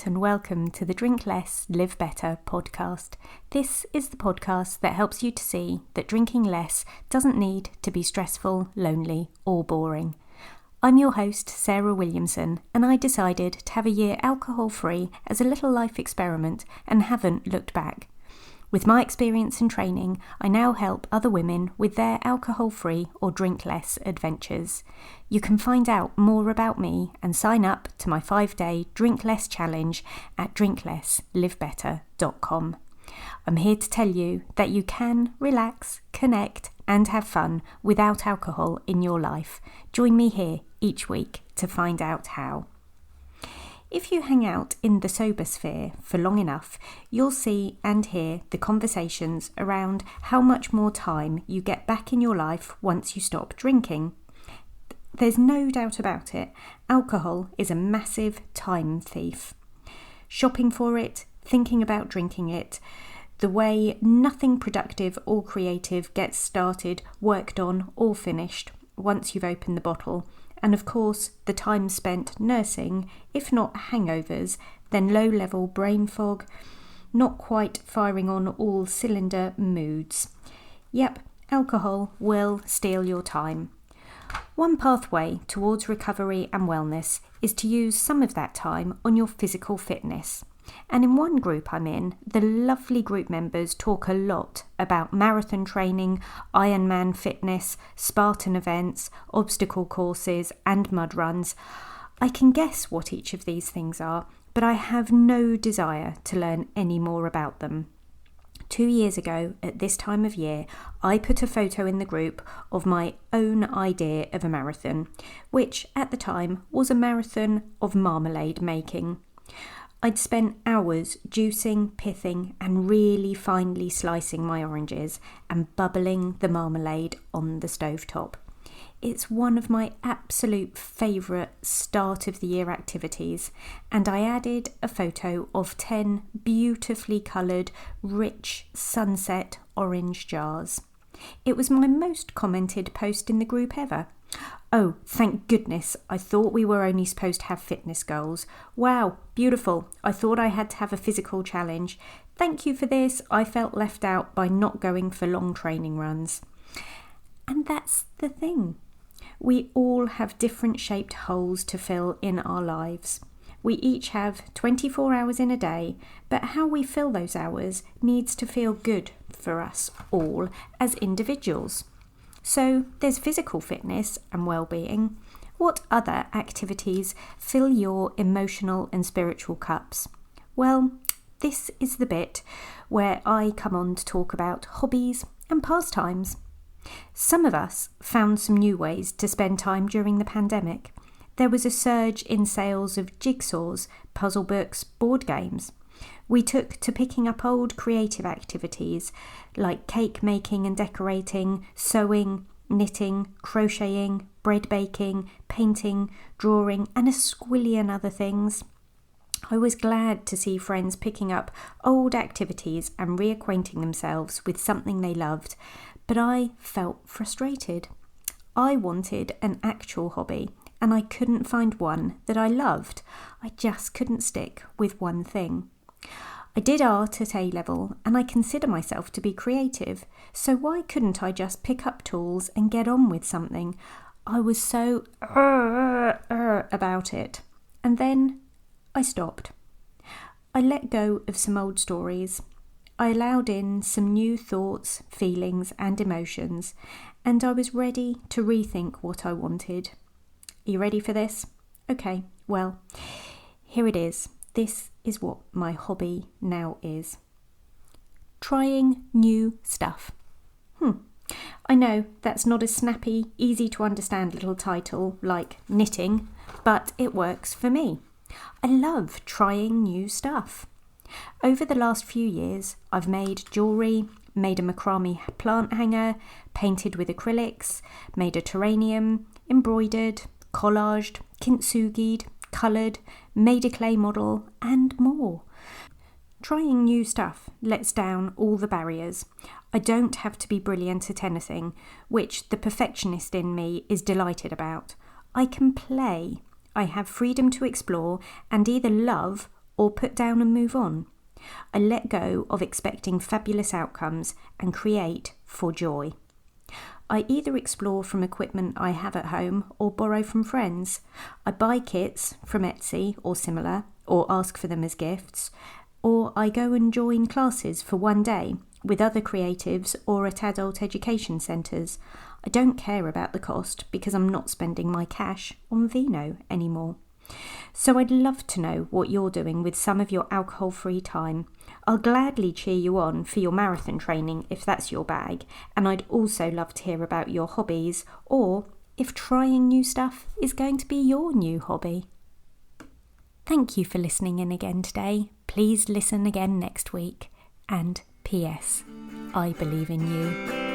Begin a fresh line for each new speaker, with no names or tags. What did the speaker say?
out and welcome to the Drink Less, Live Better podcast. This is the podcast that helps you to see that drinking less doesn't need to be stressful, lonely or boring. I'm your host, Sarah Williamson, and I decided to have a year alcohol-free as a little life experiment and haven't looked back. With my experience and training, I now help other women with their alcohol-free or drink less adventures. You can find out more about me and sign up to my 5-day Drink Less challenge at drinklesslivebetter.com. I'm here to tell you that you can relax, connect and have fun without alcohol in your life. Join me here each week to find out how. If you hang out in the sober sphere for long enough, you'll see and hear the conversations around how much more time you get back in your life once you stop drinking. There's no doubt about it, alcohol is a massive time thief. Shopping for it, thinking about drinking it, the way nothing productive or creative gets started, worked on or finished once you've opened the bottle. And of course, the time spent nursing, if not hangovers, then low-level brain fog, not quite firing on all cylinder moods. Yep, alcohol will steal your time. One pathway towards recovery and wellness is to use some of that time on your physical fitness. And in one group I'm in, the lovely group members talk a lot about marathon training, Ironman fitness, Spartan events, obstacle courses and mud runs. I can guess what each of these things are, but I have no desire to learn any more about them. 2 years ago, at this time of year, I put a photo in the group of my own idea of a marathon, which at the time was a marathon of marmalade making. I'd spent hours juicing, pithing and really finely slicing my oranges and bubbling the marmalade on the stovetop. It's one of my absolute favourite start of the year activities, and I added a photo of 10 beautifully coloured, rich sunset orange jars. It was my most commented post in the group ever. Oh, thank goodness, I thought we were only supposed to have fitness goals. Wow, beautiful. I thought I had to have a physical challenge. Thank you for this. I felt left out by not going for long training runs. And that's the thing. We all have different shaped holes to fill in our lives. We each have 24 hours in a day, but how we fill those hours needs to feel good for us all as individuals. So there's physical fitness and well-being. What other activities fill your emotional and spiritual cups? Well, this is the bit where I come on to talk about hobbies and pastimes. Some of us found some new ways to spend time during the pandemic. There was a surge in sales of jigsaws, puzzle books, board games. We took to picking up old creative activities like cake making and decorating, sewing, knitting, crocheting, bread baking, painting, drawing and a squillion other things. I was glad to see friends picking up old activities and reacquainting themselves with something they loved, but I felt frustrated. I wanted an actual hobby and I couldn't find one that I loved. I just couldn't stick with one thing. I did art at A-level and I consider myself to be creative, so why couldn't I just pick up tools and get on with something? I was so about it. And then I stopped. I let go of some old stories. I allowed in some new thoughts, feelings and emotions, and I was ready to rethink what I wanted. Are you ready for this? Okay, well, here it is. This is what my hobby now is. Trying new stuff. I know that's not a snappy, easy to understand little title like knitting, but it works for me. I love trying new stuff. Over the last few years, I've made jewellery, made a macrame plant hanger, painted with acrylics, made a terrarium, embroidered, collaged, kintsugi'd, coloured, made a clay model and more. Trying new stuff lets down all the barriers. I don't have to be brilliant at anything, which the perfectionist in me is delighted about. I can play. I have freedom to explore and either love or put down and move on. I let go of expecting fabulous outcomes and create for joy. I either explore from equipment I have at home or borrow from friends. I buy kits from Etsy or similar, or ask for them as gifts, or I go and join classes for one day with other creatives or at adult education centres. I don't care about the cost because I'm not spending my cash on vino anymore. So I'd love to know what you're doing with some of your alcohol-free time. I'll gladly cheer you on for your marathon training if that's your bag, and I'd also love to hear about your hobbies or if trying new stuff is going to be your new hobby. Thank you for listening in again today. Please listen again next week. And P.S. I believe in you.